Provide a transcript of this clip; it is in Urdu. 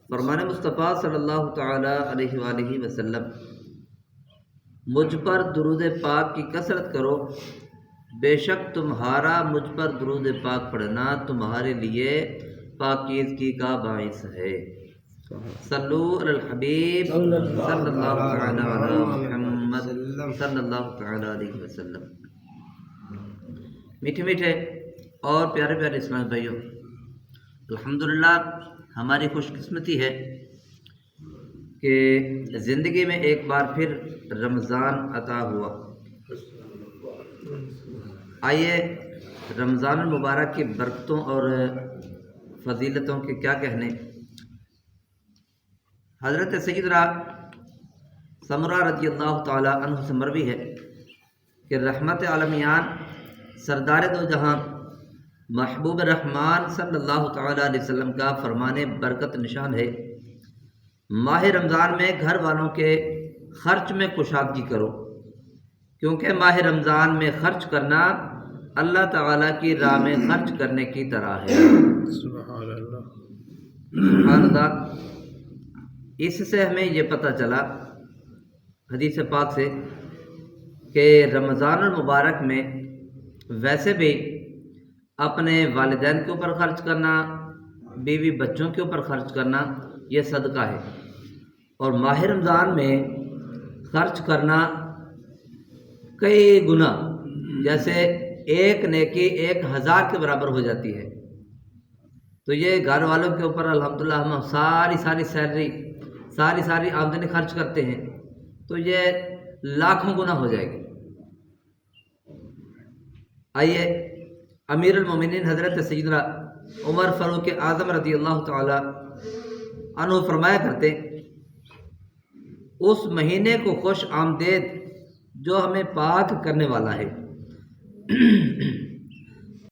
فرمان مصطفیٰ صلی اللہ تعالی علیہ وآلہ وسلم، مجھ پر درود پاک کی کثرت کرو، بے شک تمہارا مجھ پر درود پاک پڑھنا تمہارے لیے پاکیزگی کا باعث ہے۔ صلو علی الحبیب صلی اللہ تعالی علی محمد صلی اللہ تعالی علیہ وسلم۔ میٹھے میٹھے اور پیارے پیارے اسلامی بھائیوں، الحمدللہ ہماری خوش قسمتی ہے کہ زندگی میں ایک بار پھر رمضان عطا ہوا۔ آئیے رمضان المبارک کی برکتوں اور فضیلتوں کے کیا کہنے۔ حضرت سیدنا سمرہ رضی اللہ تعالی عنہ سے مروی ہے کہ رحمت عالمیان سردار دو جہاں محبوب رحمان صلی اللہ تعالی علیہ وسلم کا فرمان برکت نشان ہے، ماہ رمضان میں گھر والوں کے خرچ میں کشادگی کرو، کیونکہ ماہ رمضان میں خرچ کرنا اللہ تعالیٰ کی راہ میں خرچ کرنے کی طرح ہے۔ سبحان اللہ۔ سبحان اللہ۔ اس سے ہمیں یہ پتہ چلا حدیث پاک سے کہ رمضان المبارک میں ویسے بھی اپنے والدین کے اوپر خرچ کرنا، بیوی بچوں کے اوپر خرچ کرنا یہ صدقہ ہے، اور ماہ رمضان میں خرچ کرنا کئی گنا، جیسے ایک نیکی 1000 کے برابر ہو جاتی ہے۔ تو یہ گھر والوں کے اوپر الحمدللہ ہم ساری سیلری ساری آمدنی خرچ کرتے ہیں تو یہ لاکھوں گنا ہو جائے گی۔ آئیے امیر المومنین حضرت سیدنا عمر فاروق اعظم رضی اللہ تعالی عنہ فرمایا کرتے، اس مہینے کو خوش آمدید جو ہمیں پاک کرنے والا ہے۔